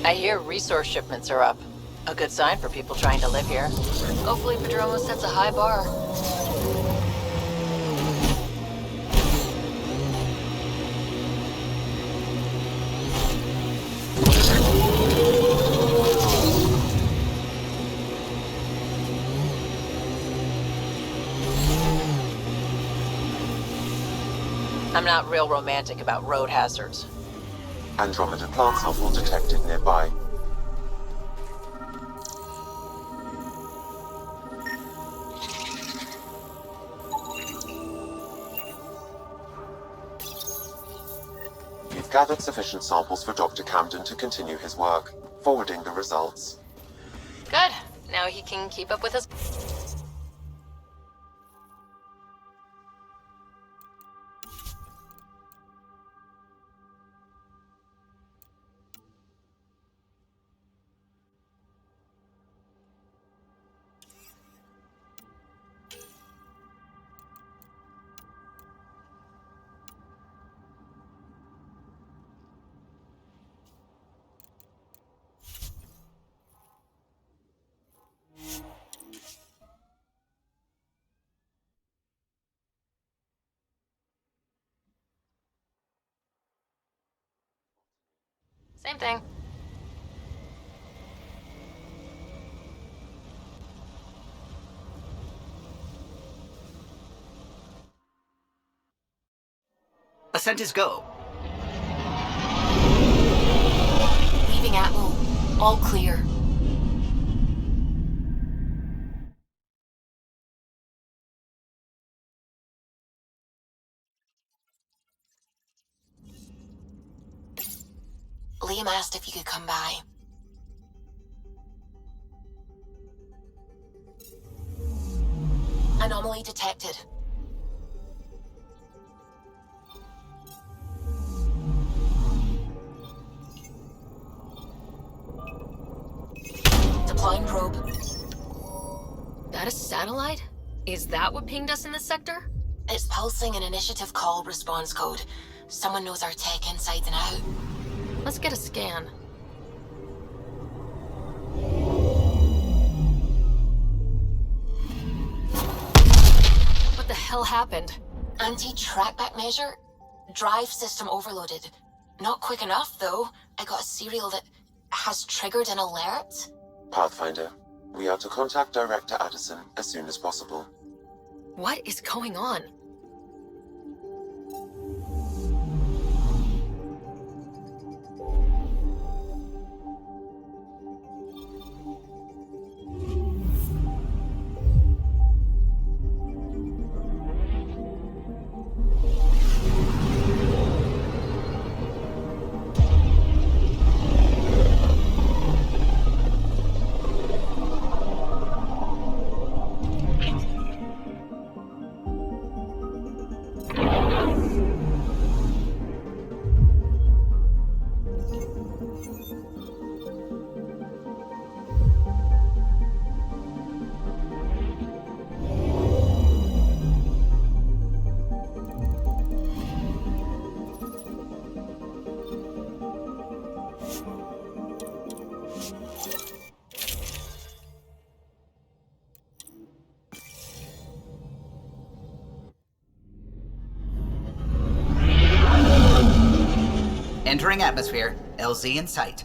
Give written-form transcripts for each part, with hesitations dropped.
I hear resource shipments are up. A good sign for people trying to live here. Hopefully Padromo sets a high bar. I'm not real romantic about road hazards. Andromeda plant sample detected nearby. We've gathered sufficient samples for Dr. Camden to continue his work, forwarding the results. Good. Now he can keep up with his... Same thing. Ascent is go. Leaving Atmo. All clear. Liam asked if you could come by. Anomaly detected. Deploying probe. That a satellite? Is that what pinged us in this sector? It's pulsing an initiative call response code. Someone knows our tech inside and out. Let's get a scan. What the hell happened? Anti-trackback measure? Drive system overloaded. Not quick enough, though. I got a serial that has triggered an alert. Pathfinder, we are to contact Director Addison as soon as possible. What is going on? Entering atmosphere. LZ in sight.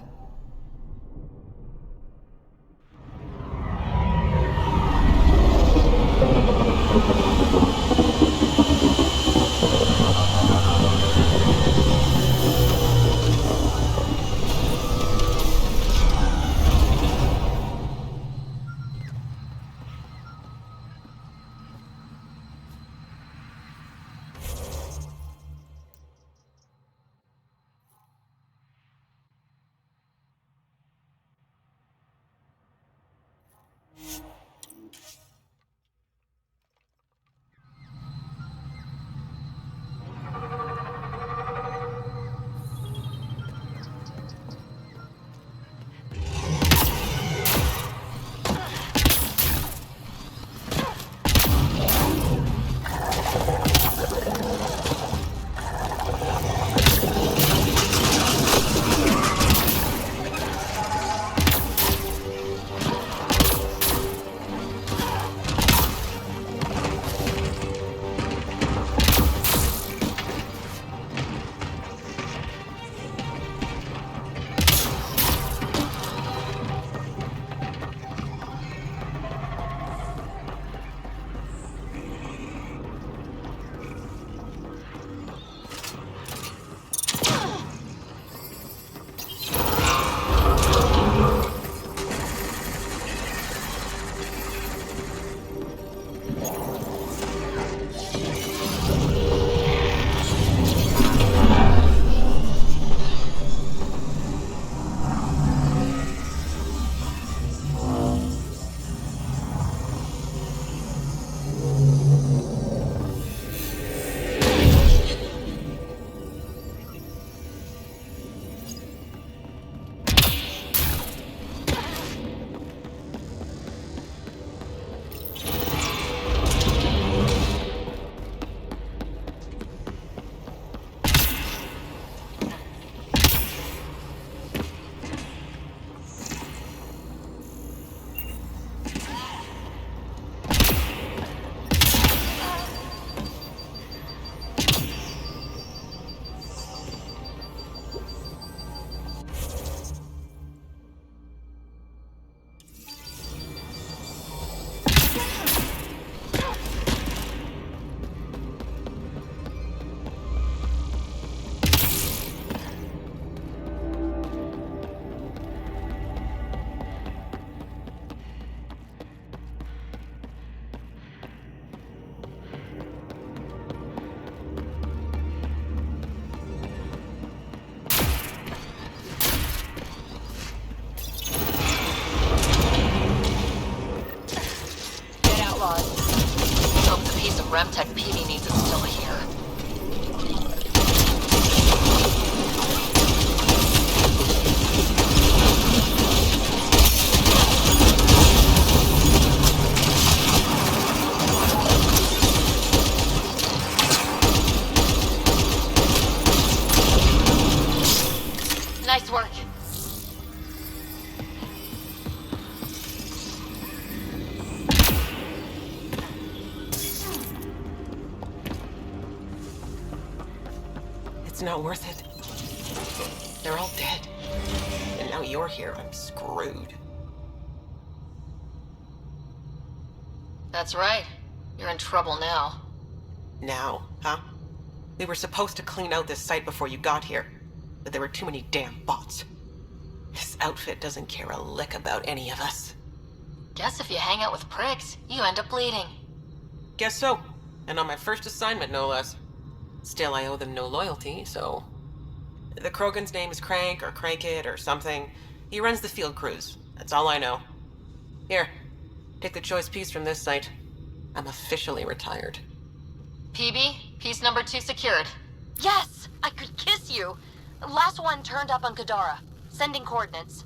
Tech PB needs is still here. Nice work. It's not worth it. They're all dead. And now you're here. I'm screwed. That's right. You're in trouble now. Now, huh? We were supposed to clean out this site before you got here, but there were too many damn bots. This outfit doesn't care a lick about any of us. Guess if you hang out with pricks, you end up bleeding. Guess so. And on my first assignment, no less. Still, I owe them no loyalty, so... The Krogan's name is Crank or Crankit or something. He runs the field crews. That's all I know. Here, take the choice piece from this site. I'm officially retired. PB, piece number 2 secured. Yes! I could kiss you! Last one turned up on Kadara. Sending coordinates.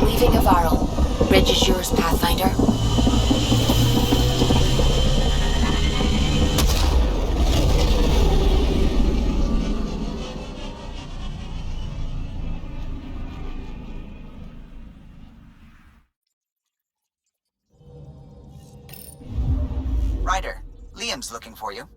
Leaving a Varl. Bridge is yours, Pathfinder. Ryder, Liam's looking for you.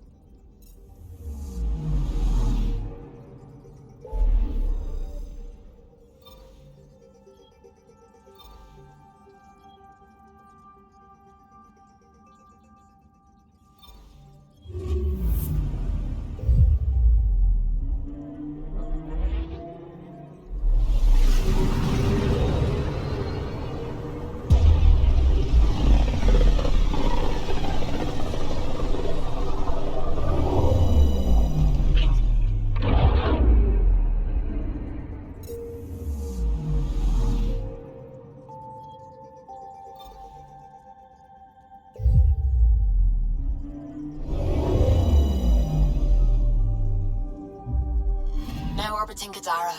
Now orbiting Kadara.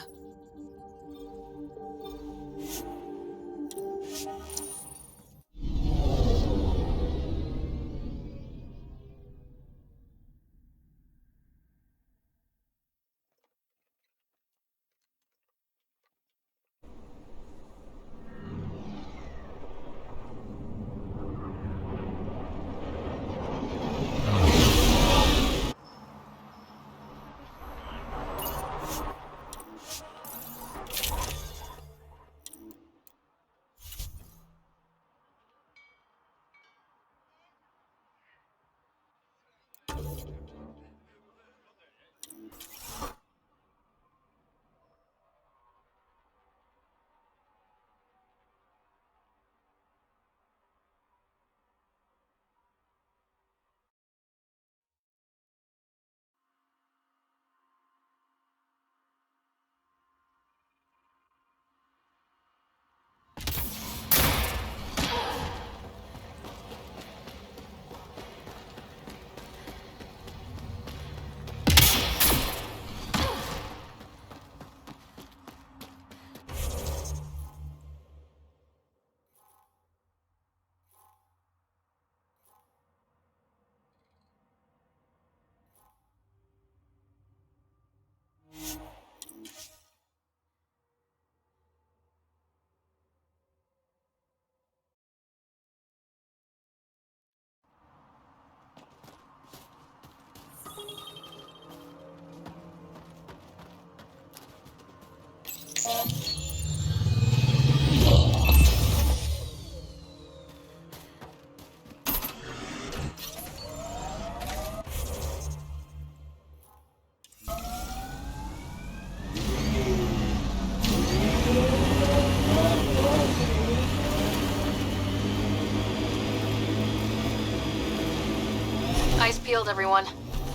Eyes peeled, everyone.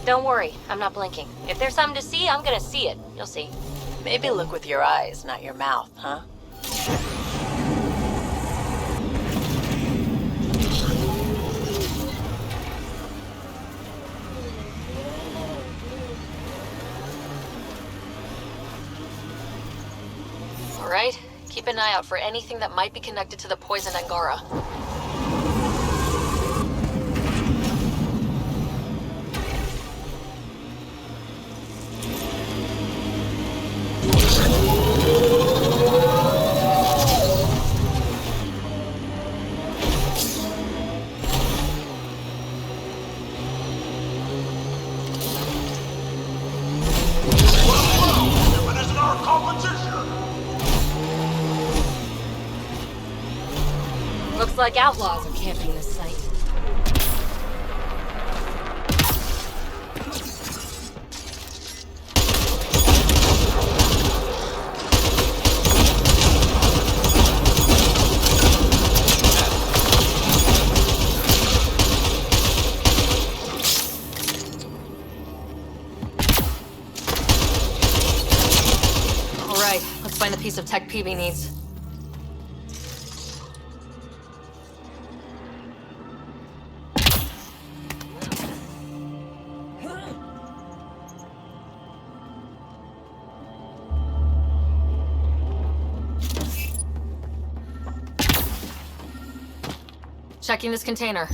Don't worry, I'm not blinking. If there's something to see, I'm gonna see it. You'll see. Maybe look with your eyes, not your mouth, huh? All right, keep an eye out for anything that might be connected to the poisoned Angara. Looks like outlaws are camping this site. All right, let's find the piece of tech PB needs. Checking this container.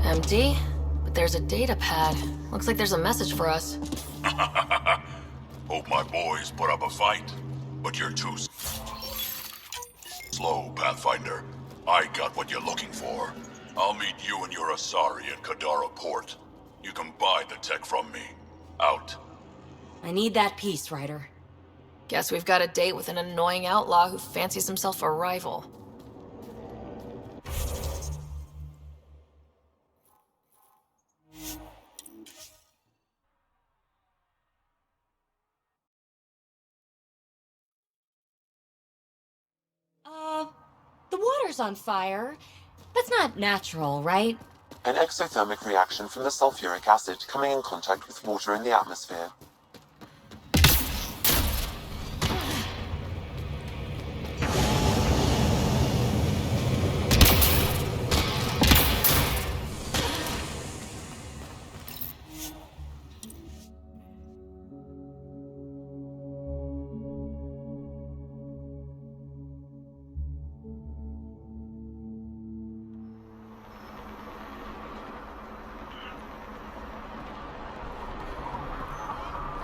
Empty, but there's a data pad. Looks like there's a message for us. Hope my boys put up a fight, but you're too slow, Pathfinder. I got what you're looking for. I'll meet you and your Asari at Kadara Port. You can buy the tech from me. Out. I need that piece, Ryder. Guess we've got a date with an annoying outlaw who fancies himself a rival. The water's on fire. That's not natural, right? An exothermic reaction from the sulfuric acid coming in contact with water in the atmosphere.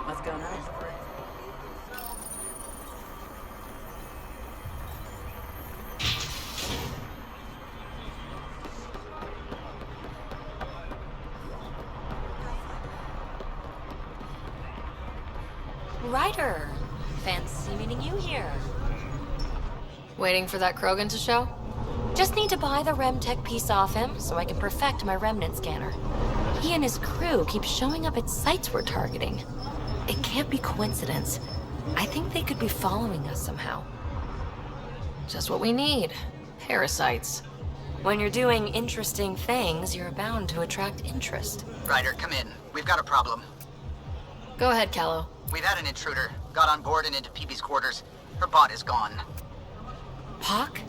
What's going on? Ryder, fancy meeting you here. Waiting for that Krogan to show? Just need to buy the RemTech piece off him so I can perfect my remnant scanner. He and his crew keep showing up at sites we're targeting. It can't be coincidence. I think they could be following us somehow. Just what we need. Parasites. When you're doing interesting things, you're bound to attract interest. Ryder, come in. We've got a problem. Go ahead, Callow. We've had an intruder. Got on board and into Peebee's quarters. Her bot is gone. Hawk?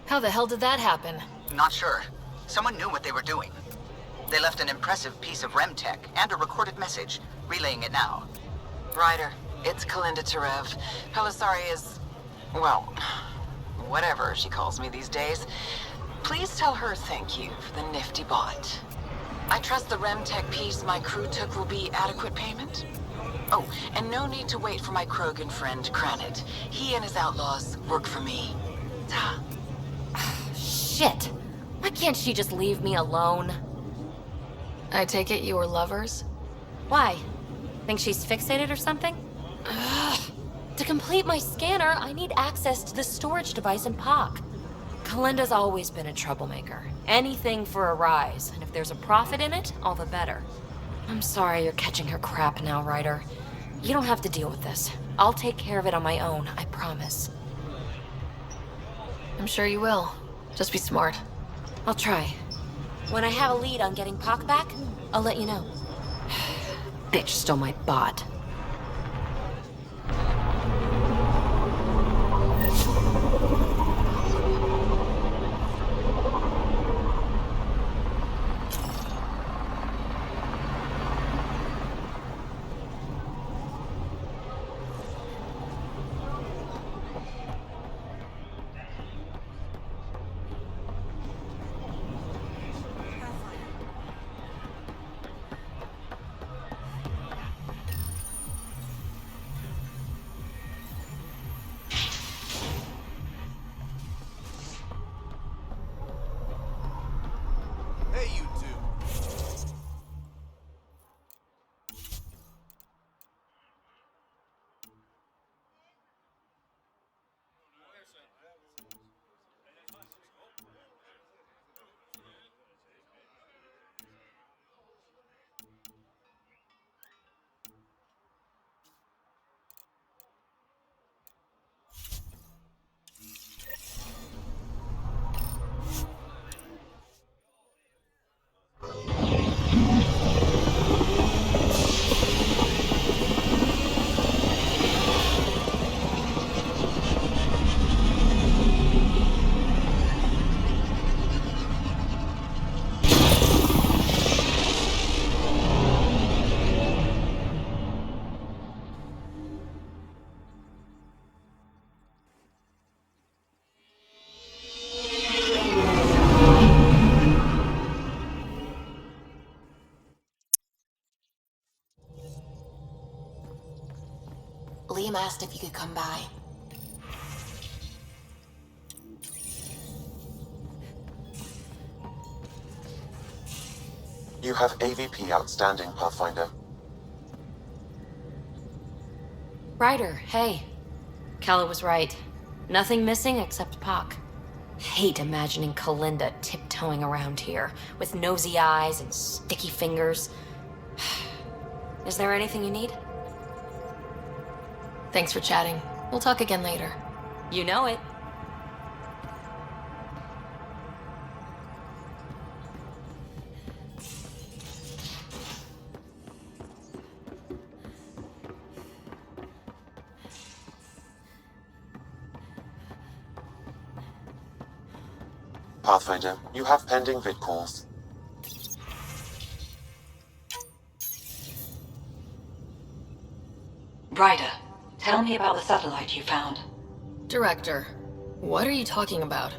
How the hell did that happen? Not sure. Someone knew what they were doing. They left an impressive piece of REM tech and a recorded message, relaying it now. Ryder, it's Kalinda Tarev. Pelisari is... well, whatever she calls me these days. Please tell her thank you for the nifty bot. I trust the REM tech piece my crew took will be adequate payment. Oh, and no need to wait for my Krogan friend, Kranit. He and his outlaws work for me. Ta. Shit! Why can't she just leave me alone? I take it you were lovers? Why? Think she's fixated or something? Ugh. To complete my scanner, I need access to the storage device in POC. Kalinda's always been a troublemaker. Anything for a rise, and if there's a profit in it, all the better. I'm sorry you're catching her crap now, Ryder. You don't have to deal with this. I'll take care of it on my own, I promise. I'm sure you will. Just be smart. I'll try. When I have a lead on getting POC back, I'll let you know. Bitch stole my bot. Hey, you two. Liam asked if you could come by. You have AVP outstanding, Pathfinder. Ryder, hey. Calla was right. Nothing missing except POC. Hate imagining Kalinda tiptoeing around here, with nosy eyes and sticky fingers. Is there anything you need? Thanks for chatting. We'll talk again later. You know it. Pathfinder, you have pending vid calls. Ryder, tell me about the satellite you found. Director, what are you talking about?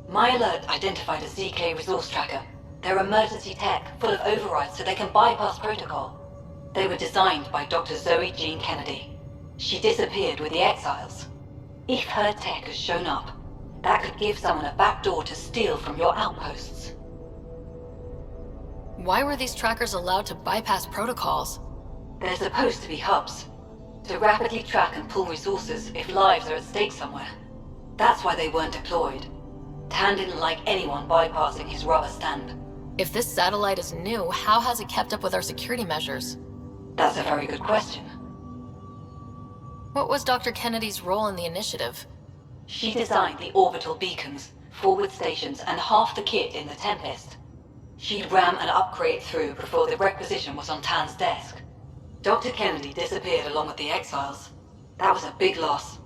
My alert identified a ZK resource tracker. They're emergency tech, full of overrides so they can bypass protocol. They were designed by Dr. Zoe Jean Kennedy. She disappeared with the Exiles. If her tech has shown up, that could give someone a backdoor to steal from your outposts. Why were these trackers allowed to bypass protocols? They're supposed to be hubs, to rapidly track and pull resources if lives are at stake somewhere. That's why they weren't deployed. Tan didn't like anyone bypassing his rubber stamp. If this satellite is new, how has it kept up with our security measures? That's a very good question. What was Dr. Kennedy's role in the initiative? She designed the orbital beacons, forward stations, and half the kit in the Tempest. She'd ram an upgrade through before the requisition was on Tan's desk. Dr. Kennedy disappeared along with the exiles. That was a big loss.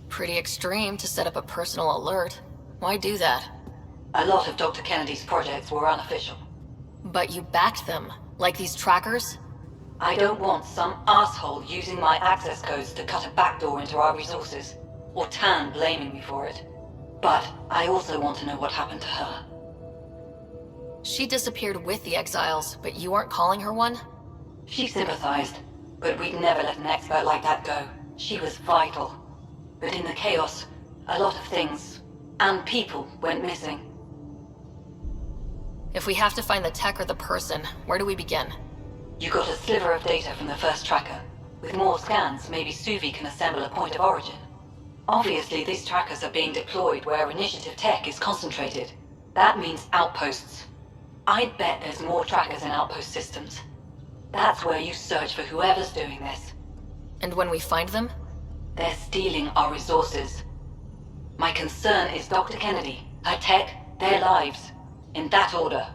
Pretty extreme to set up a personal alert. Why do that? A lot of Dr. Kennedy's projects were unofficial. But you backed them, like these trackers? I don't want some asshole using my access codes to cut a backdoor into our resources, or Tan blaming me for it. But I also want to know what happened to her. She disappeared with the exiles, but you aren't calling her one? She sympathized, but we'd never let an expert like that go. She was vital. But in the chaos, a lot of things, and people, went missing. If we have to find the tech or the person, where do we begin? You got a sliver of data from the first tracker. With more scans, maybe Suvi can assemble a point of origin. Obviously, these trackers are being deployed where Initiative tech is concentrated. That means outposts. I'd bet there's more trackers in outpost systems. That's where you search for whoever's doing this. And when we find them? They're stealing our resources. My concern is Dr. Kennedy, her tech, their lives. In that order.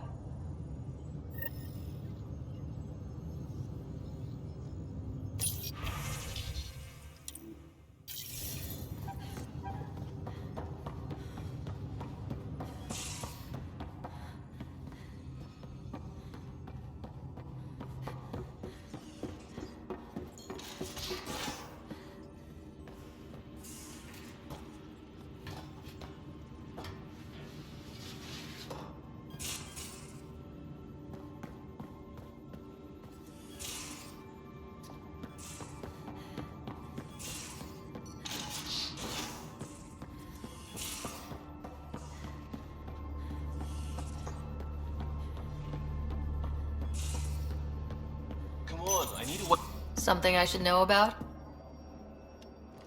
Something I should know about?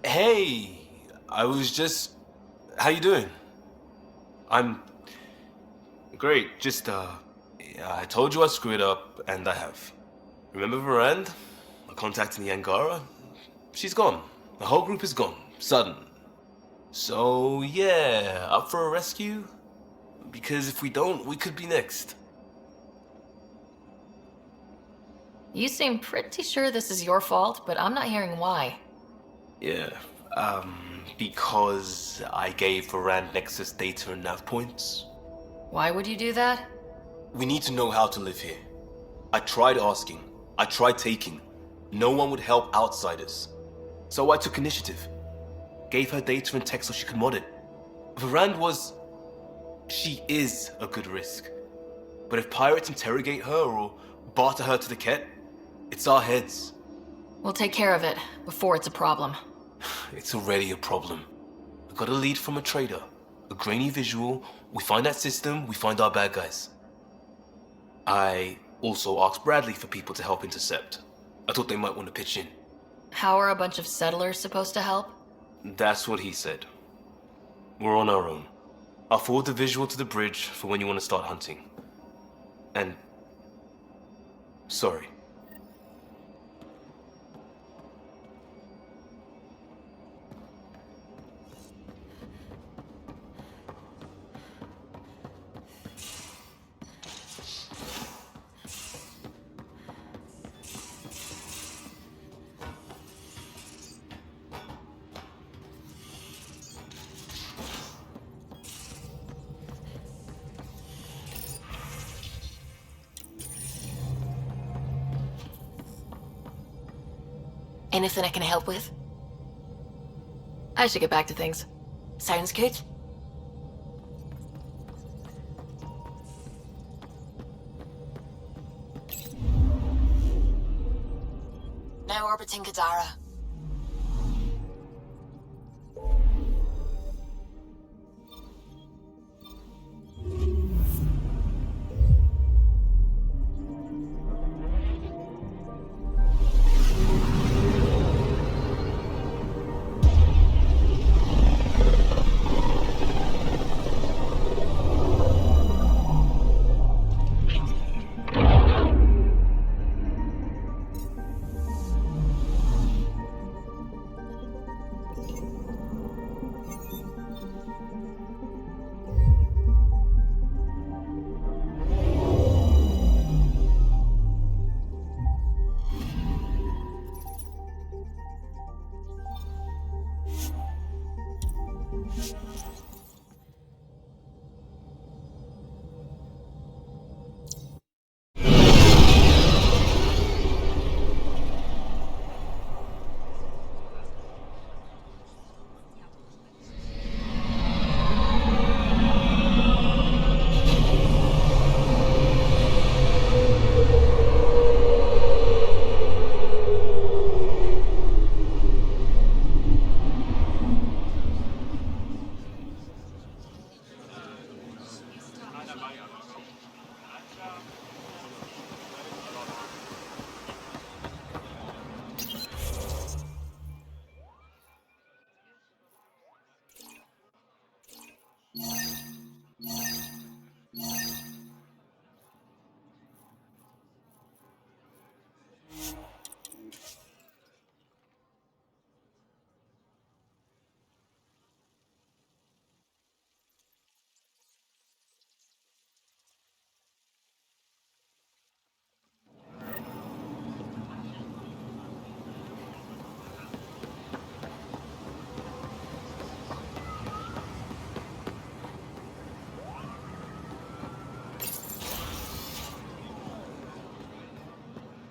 Hey, I was just... How you doing? I'm... Great, just, yeah, I told you I screwed up, and I have. Remember Varand? I contacted the Angara? She's gone. The whole group is gone. Sudden. So, yeah, up for a rescue? Because if we don't, we could be next. You seem pretty sure this is your fault, but I'm not hearing why. Yeah, because I gave Varand Nexus data and nav points. Why would you do that? We need to know how to live here. I tried asking. I tried taking. No one would help outsiders. So I took initiative. Gave her data and tech so she could mod it. Varand was... She is a good risk. But if pirates interrogate her or barter her to the Ket, it's our heads. We'll take care of it before it's a problem. It's already a problem. I got a lead from a trader. A grainy visual. We find that system, we find our bad guys. I also asked Bradley for people to help intercept. I thought they might want to pitch in. How are a bunch of settlers supposed to help? That's what he said. We're on our own. I'll forward the visual to the bridge for when you want to start hunting. And... sorry. Anything I can help with? I should get back to things. Sounds good? Now orbiting Kadara.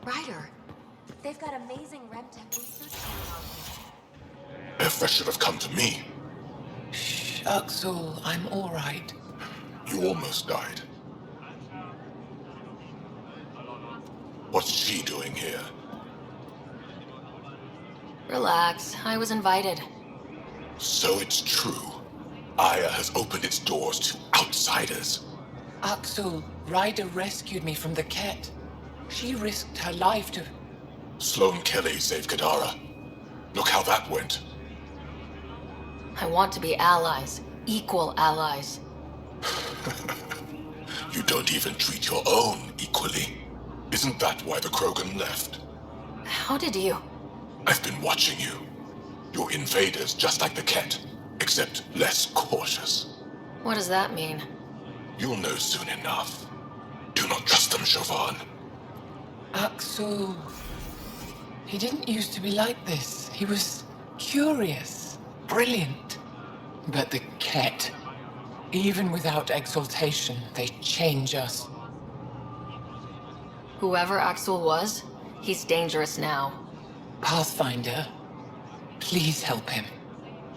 Ryder, they've got amazing RemTech research going on here. If that should have come to me, Axel, I'm all right. you almost died. What's she doing here? Relax, I was invited. So it's true. Aya has opened its doors to outsiders. Axel, Ryder rescued me from the Ket. She risked her life to... Sloane Kelly saved Kadara. Look how that went. I want to be allies. Equal allies. You don't even treat your own equally. Isn't that why the Krogan left? How did you... I've been watching you. You're invaders just like the Ket, except less cautious. What does that mean? You'll know soon enough. Do not trust them, Chauvin. Axel... He didn't used to be like this. He was curious, brilliant. But the Ket, even without exaltation, they change us. Whoever Axel was, he's dangerous now. Pathfinder, please help him.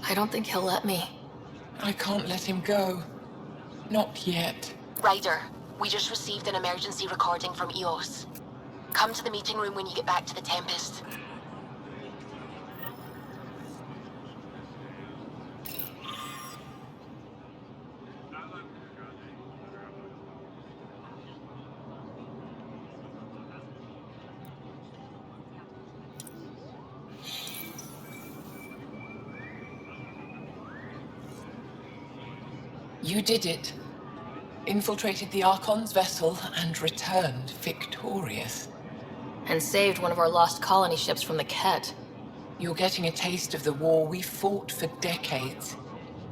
I don't think he'll let me. I can't let him go. Not yet. Ryder, we just received an emergency recording from EOS. Come to the meeting room when you get back to the Tempest. You did it. Infiltrated the Archon's vessel and returned victorious. And saved one of our lost colony ships from the Ket. You're getting a taste of the war we fought for decades.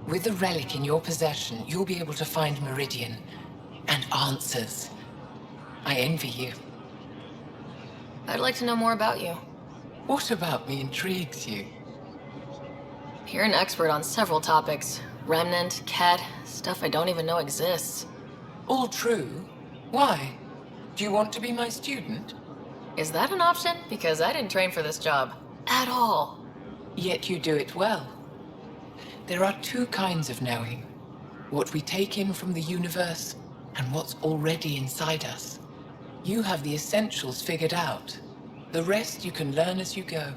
With the relic in your possession, you'll be able to find Meridian and answers. I envy you. I'd like to know more about you. What about me intrigues you? You're an expert on several topics. Remnant, Ket, stuff I don't even know exists. All true. Why? Do you want to be my student? Is that an option? Because I didn't train for this job. At all. Yet you do it well. There are two kinds of knowing. What we take in from the universe, and what's already inside us. You have the essentials figured out. The rest you can learn as you go.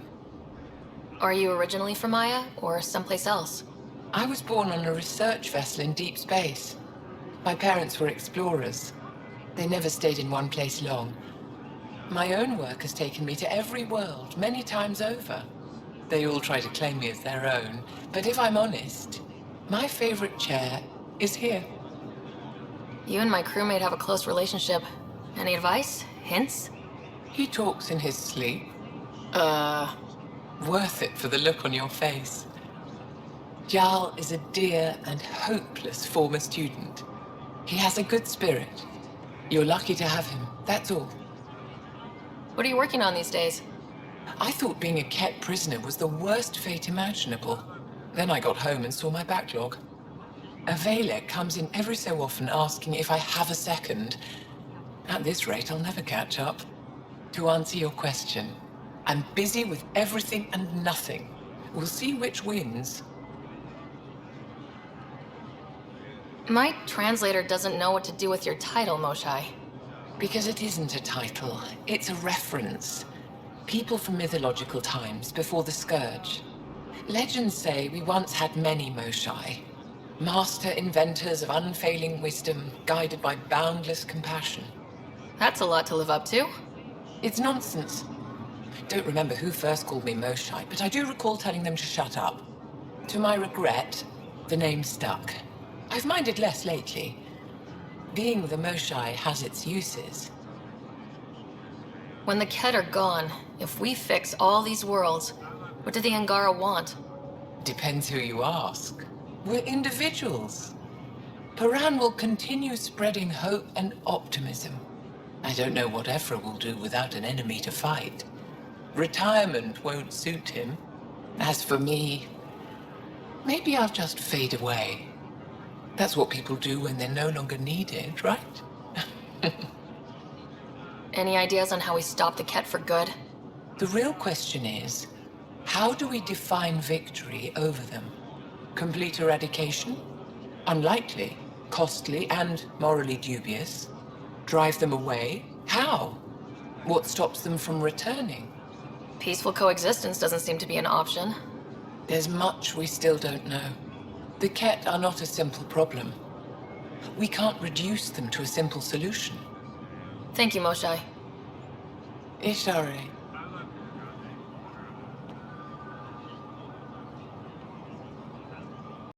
Are you originally from Maya, or someplace else? I was born on a research vessel in deep space. My parents were explorers. They never stayed in one place long. My own work has taken me to every world, many times over. They all try to claim me as their own, but if I'm honest, my favorite chair is here. You and my crewmate have a close relationship. Any advice? Hints? He talks in his sleep. Worth it for the look on your face. Jarl is a dear and hopeless former student. He has a good spirit. You're lucky to have him, that's all. What are you working on these days? I thought being a Ket prisoner was the worst fate imaginable. Then I got home and saw my backlog. A Valek comes in every so often asking if I have a second. At this rate, I'll never catch up. To answer your question, I'm busy with everything and nothing. We'll see which wins. My translator doesn't know what to do with your title, Moshai. Because it isn't a title, it's a reference. People from mythological times before the Scourge. Legends say we once had many Moshai. Master inventors of unfailing wisdom, guided by boundless compassion. That's a lot to live up to. It's nonsense. Don't remember who first called me Moshai, but I do recall telling them to shut up. To my regret, the name stuck. I've minded less lately. Being the Moshai has its uses. When the Ket are gone, if we fix all these worlds, what do the Angara want? Depends who you ask. We're individuals. Paran will continue spreading hope and optimism. I don't know what Ephra will do without an enemy to fight. Retirement won't suit him. As for me, maybe I'll just fade away. That's what people do when they're no longer needed, right? Any ideas on how we stop the Ket for good? The real question is, how do we define victory over them? Complete eradication? Unlikely, costly, and morally dubious. Drive them away? How? What stops them from returning? Peaceful coexistence doesn't seem to be an option. There's much we still don't know. The Ket are not a simple problem. We can't reduce them to a simple solution. Thank you, Moshai. Ishare.